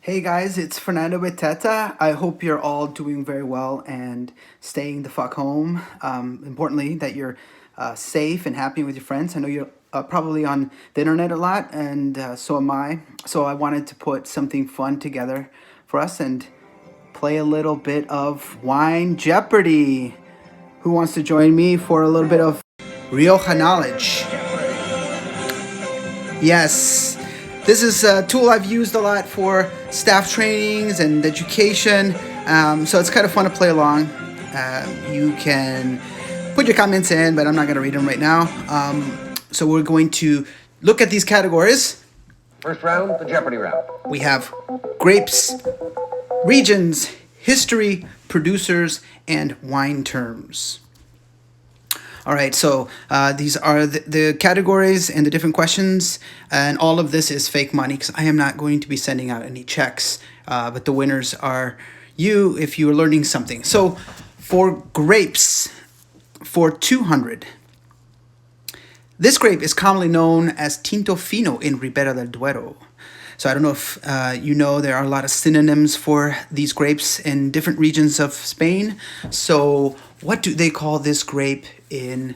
Hey guys, it's Fernando Beteta. I hope you're all doing very well and staying the fuck home. Importantly, that you're safe and happy with your friends. I know you're probably on the internet a lot, and so am I. So I wanted to put something fun together for us and play a little bit of Wine Jeopardy. Who wants to join me for a little bit of Rioja knowledge? Yes, this is a tool I've used a lot for staff trainings and education, so it's kind of fun to play along. You can put your comments in, but I'm not going to read them right now. So we're going to look at these categories. First round, the Jeopardy round. We have grapes, regions, history, producers, and wine terms. All right, so these are the categories and the different questions, and all of this is fake money because I am not going to be sending out any checks, but the winners are you if you are learning something. So for grapes, for 200, this grape is commonly known as Tinto Fino in Ribera del Duero. So I don't know if you know there are a lot of synonyms for these grapes in different regions of Spain. So what do they call this grape in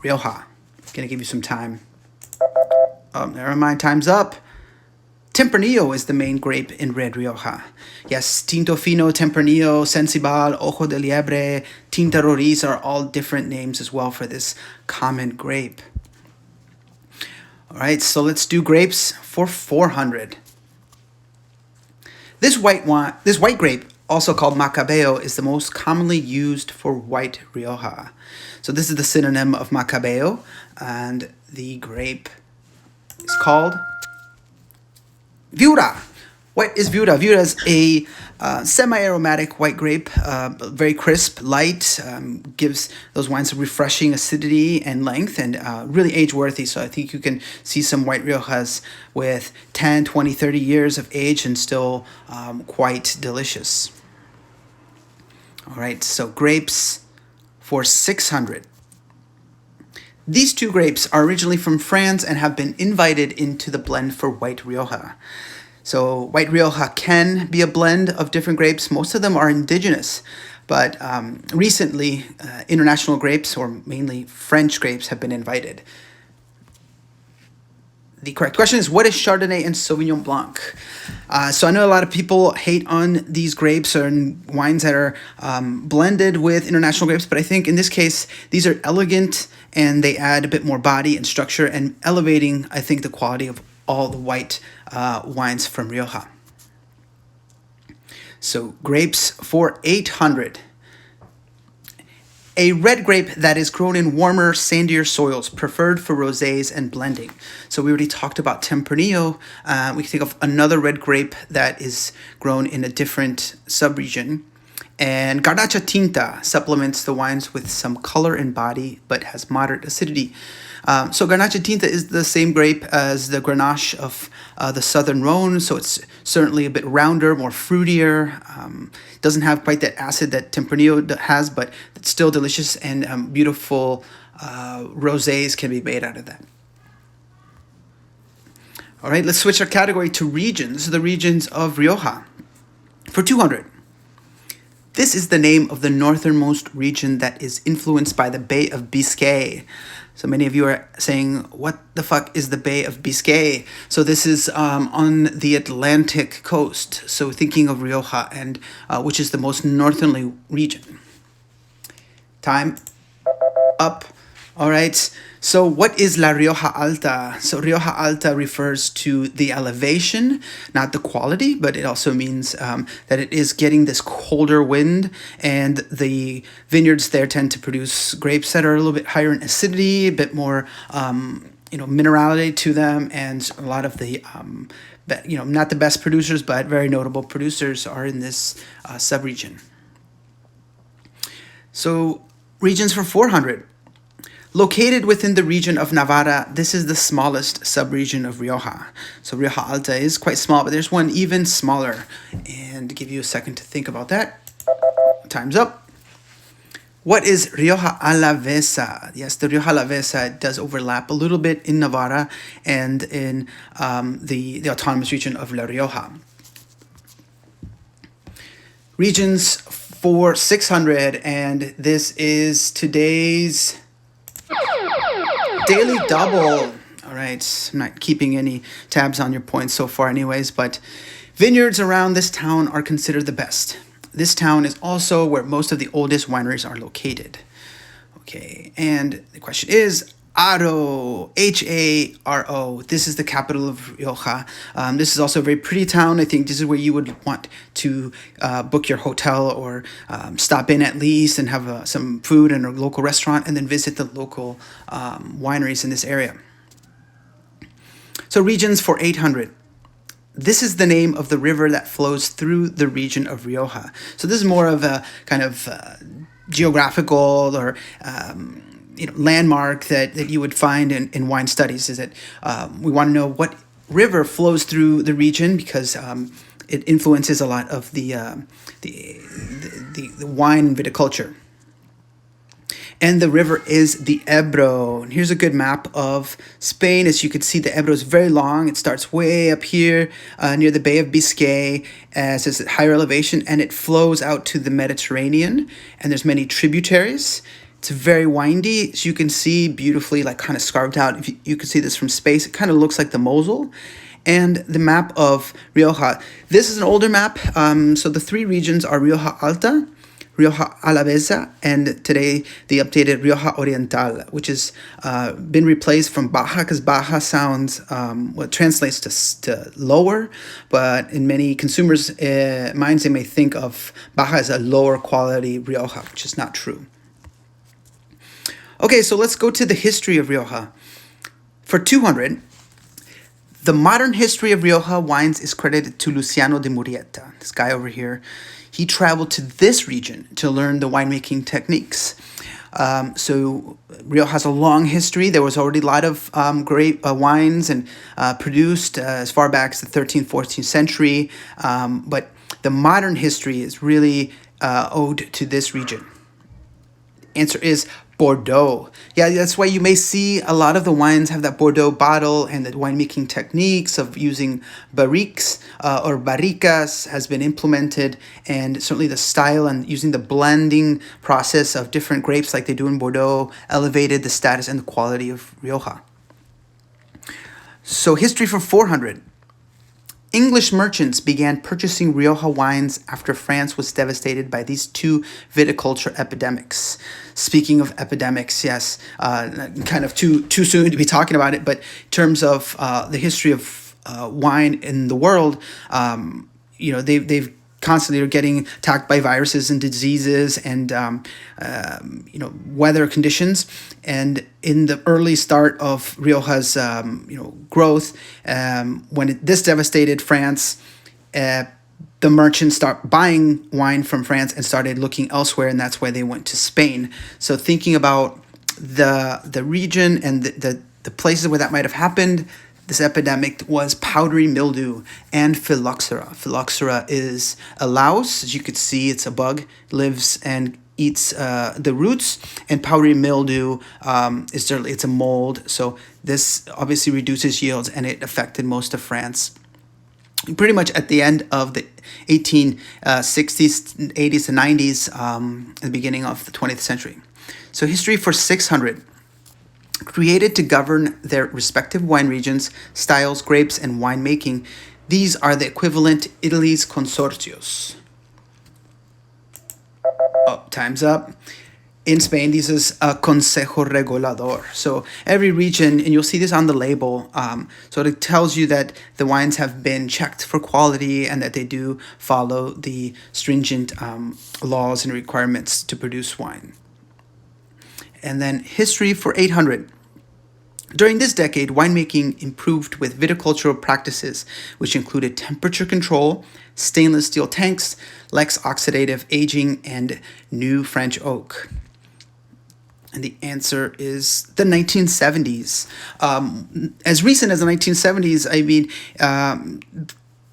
Rioja? Gonna give you some time. Oh, never mind, time's up. Tempranillo is the main grape in Red Rioja. Yes, Tinto Fino, Tempranillo, Sensibal, Ojo de Liebre, Tinta Roriz are all different names as well for this common grape. All right, so let's do grapes for 400. This white grape, also called Macabeo, is the most commonly used for white Rioja. So this is the synonym of Macabeo, and the grape is called Viura. What is Viura? Viura is a semi-aromatic white grape, very crisp, light, gives those wines a refreshing acidity and length, and really age-worthy. So I think you can see some white Riojas with 10, 20, 30 years of age and still quite delicious. All right, so grapes for 600. These two grapes are originally from France and have been invited into the blend for white Rioja. So white Rioja can be a blend of different grapes. Most of them are indigenous, but recently international grapes, or mainly French grapes, have been invited. The correct question is, what is Chardonnay and Sauvignon Blanc? So I know a lot of people hate on these grapes or wines that are blended with international grapes, but I think in this case, these are elegant and they add a bit more body and structure and elevating, I think, the quality of all the white wines from Rioja. So grapes for 800. A red grape that is grown in warmer, sandier soils, preferred for rosés and blending. So we already talked about Tempranillo. We can think of another red grape that is grown in a different subregion. And Garnacha Tinta supplements the wines with some color and body, but has moderate acidity. So Garnacha Tinta is the same grape as the Grenache of the Southern Rhone, so it's certainly a bit rounder, more fruitier. Doesn't have quite that acid that Tempranillo has, but it's still delicious, and beautiful rosés can be made out of that. All right, let's switch our category to regions, the regions of Rioja. For 200. This is the name of the northernmost region that is influenced by the Bay of Biscay. So many of you are saying, what the fuck is the Bay of Biscay? So this is on the Atlantic coast. So thinking of Rioja, and which is the most northerly region. Time up. All right. So what is La Rioja Alta? So Rioja Alta refers to the elevation, not the quality, but it also means that it is getting this colder wind, and the vineyards there tend to produce grapes that are a little bit higher in acidity, a bit more, minerality to them, and a lot of the, not the best producers, but very notable producers are in this subregion. So regions for 400. Located within the region of Navarra, this is the smallest subregion of Rioja. So Rioja Alta is quite small, but there's one even smaller. And to give you a second to think about that, time's up. What is Rioja Alavesa? Yes, the Rioja Alavesa does overlap a little bit in Navarra and in the autonomous region of La Rioja. Regions for 600, and this is today's daily double. All right, I'm not keeping any tabs on your points so far, anyways, but vineyards around this town are considered the best. This town is also where most of the oldest wineries are located. Okay, and the question is Haro, Haro. This is the capital of Rioja. This is also a very pretty town. I think this is where you would want to book your hotel or stop in at least and have some food in a local restaurant and then visit the local wineries in this area. So regions for 800. This is the name of the river that flows through the region of Rioja. So this is more of a kind of geographical or landmark that you would find in wine studies. Is that we want to know what river flows through the region because it influences a lot of the wine viticulture. And the river is the Ebro. And here's a good map of Spain. As you can see, the Ebro is very long. It starts way up here near the Bay of Biscay, as it's at higher elevation, and it flows out to the Mediterranean. And there's many tributaries. It's very windy, as you can see, beautifully, like kind of scarved out. If you can see this from space, it kind of looks like the Mosel. And the map of Rioja. This is an older map. So the three regions are Rioja Alta, Rioja Alavesa, and today the updated Rioja Oriental, which has been replaced from Baja because Baja sounds, what translates to lower, but in many consumers' minds they may think of Baja as a lower quality Rioja, which is not true. Okay, so let's go to the history of Rioja. For 200, the modern history of Rioja wines is credited to Luciano de Murieta, this guy over here. He traveled to this region to learn the winemaking techniques. So Rioja has a long history. There was already a lot of great wines and produced as far back as the 13th, 14th century. But the modern history is really owed to this region. Answer is Bordeaux. Yeah, that's why you may see a lot of the wines have that Bordeaux bottle, and the winemaking techniques of using barriques or barricas has been implemented, and certainly the style and using the blending process of different grapes like they do in Bordeaux elevated the status and the quality of Rioja. So history for 400. English merchants began purchasing Rioja wines after France was devastated by these two viticulture epidemics. Speaking of epidemics, yes, kind of too soon to be talking about it, but in terms of the history of wine in the world, they've constantly are getting attacked by viruses and diseases and weather conditions. And in the early start of Rioja's growth, when this devastated France, the merchants start buying wine from France and started looking elsewhere, and that's why they went to Spain. So thinking about the region and the places where that might have happened, this epidemic was powdery mildew and phylloxera. Phylloxera is a louse. As you could see, it's a bug, lives and eats the roots. And powdery mildew it's a mold. So this obviously reduces yields, and it affected most of France. Pretty much at the end of the 1860s, 80s, and 90s, the beginning of the 20th century. So history for 600. Created to govern their respective wine regions, styles, grapes, and winemaking, these are the equivalent Italy's consortios. Oh, time's up. In Spain, this is a Consejo Regulador. So every region, and you'll see this on the label, so it tells you that the wines have been checked for quality and that they do follow the stringent laws and requirements to produce wine. And then history for 800. During this decade, winemaking improved with viticultural practices, which included temperature control, stainless steel tanks, Lex oxidative aging, and new French oak. And the answer is the 1970s. As recent as the 1970s, I mean,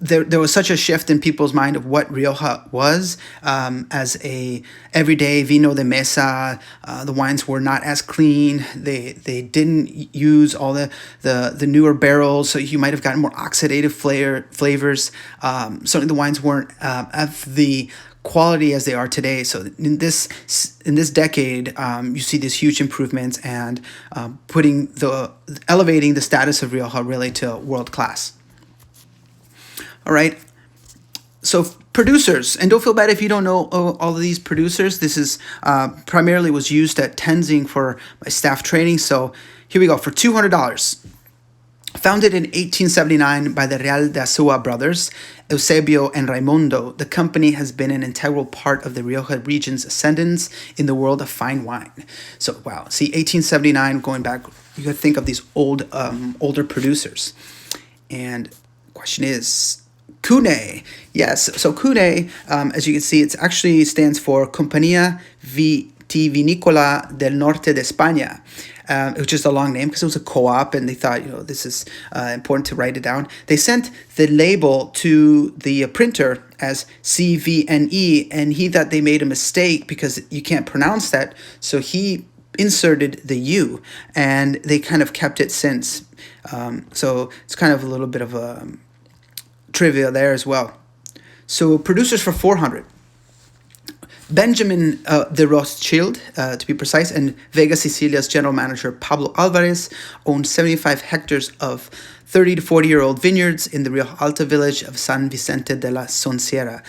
there was such a shift in people's mind of what Rioja was, as a everyday vino de mesa. The wines were not as clean. They didn't use all the newer barrels, so you might have gotten more oxidative flavors. Certainly the wines weren't of the quality as they are today. So in this decade, you see these huge improvements and elevating the status of Rioja really to world class. All right. So producers, and don't feel bad if you don't know all of these producers. This is primarily was used at Tenzing for my staff training. So here we go for $200. Founded in 1879 by the Real de Azúa brothers, Eusebio and Raimundo, the company has been an integral part of the Rioja region's ascendance in the world of fine wine. So wow, see 1879 going back, you could think of these older producers. And question is, CUNE, yes. So CUNE, as you can see, it actually stands for Compañía Vitivinicola del Norte de España, which is a long name because it was a co-op, and they thought, this is important to write it down. They sent the label to the printer as CVNE, and he thought they made a mistake because you can't pronounce that, so he inserted the U, and they kind of kept it since. So it's kind of a little bit of a trivia there as well. So producers for 400. Benjamin de Rothschild, to be precise, and Vega Sicilia's general manager Pablo Alvarez owned 75 hectares of 30 to 40-year-old vineyards in the Rioja Alta village of San Vicente de la Soncera.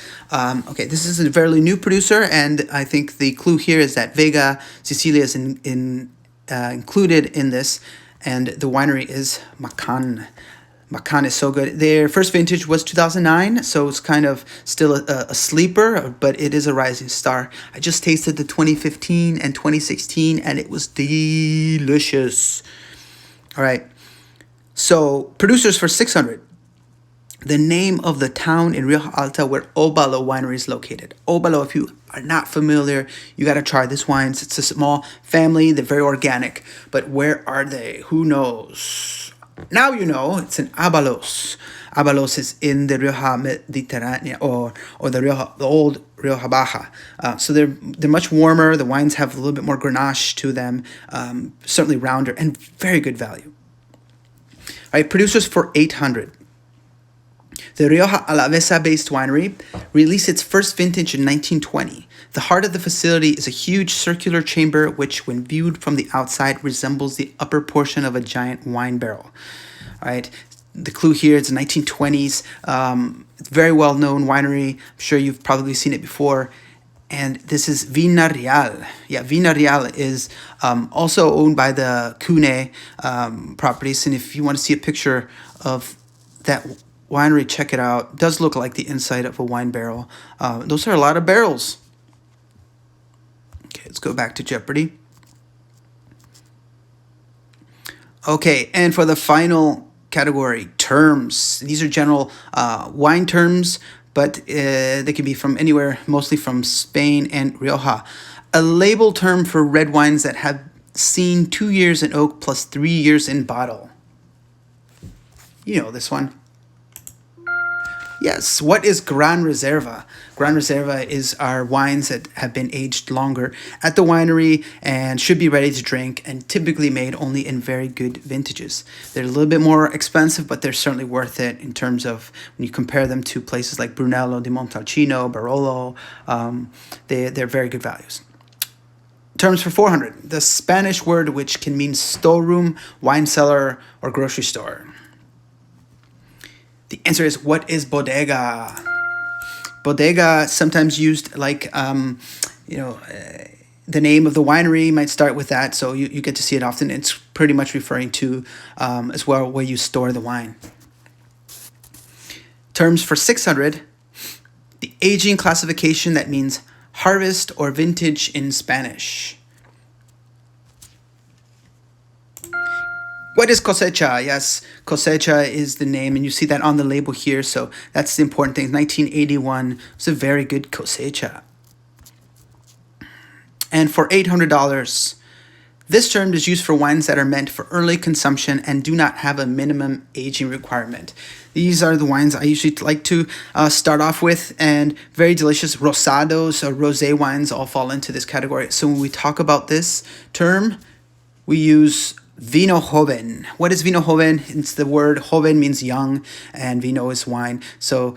Okay, this is a fairly new producer, and I think the clue here is that Vega Sicilia is included in this, and the winery is Macan. Macan is so good. Their first vintage was 2009, so it's kind of still a sleeper, but it is a rising star. I just tasted the 2015 and 2016, and it was delicious. All right, so producers for 600. The name of the town in Rioja Alta where Obalo Winery is located. Obalo, if you are not familiar, you got to try this wine. It's a small family. They're very organic, but where are they? Who knows? Now you know, it's in Abalos. Abalos is in the Rioja Mediterranean, or the old Rioja Baja. So they're much warmer. The wines have a little bit more Grenache to them. Certainly rounder and very good value. All right, producers for 800. The Rioja Alavesa-based winery released its first vintage in 1920. The heart of the facility is a huge circular chamber which, when viewed from the outside, resembles the upper portion of a giant wine barrel. All right, the clue here is 1920s. It's a very well-known winery. I'm sure you've probably seen it before. And this is Vina Real. Yeah, Vina Real is also owned by the CUNE properties. And if you want to see a picture of that winery, check it out. It does look like the inside of a wine barrel. Those are a lot of barrels. Okay, let's go back to Jeopardy. Okay, and for the final category, terms. These are general wine terms, but they can be from anywhere, mostly from Spain and Rioja. A label term for red wines that have seen 2 years in oak plus 3 years in bottle. You know this one. Yes, what is Gran Reserva? Gran Reserva is our wines that have been aged longer at the winery and should be ready to drink, and typically made only in very good vintages. They're a little bit more expensive, but they're certainly worth it in terms of when you compare them to places like Brunello di Montalcino, Barolo. They're very good values. Terms for 400. The Spanish word which can mean storeroom, wine cellar, or grocery store. The answer is, what is bodega? Bodega, sometimes used like, the name of the winery might start with that, so you get to see it often. It's pretty much referring to as well where you store the wine. Terms for 600. The aging classification that means harvest or vintage in Spanish. What is cosecha? Yes, cosecha is the name, and you see that on the label here, so that's the important thing. 1981, it's a very good cosecha. And for $800, This term is used for wines that are meant for early consumption and do not have a minimum aging requirement. These are the wines I usually like to start off with, and very delicious rosados or rosé wines all fall into this category. So when we talk about this term, we use vino joven. What is vino joven? It's the word joven means young, and vino is wine. So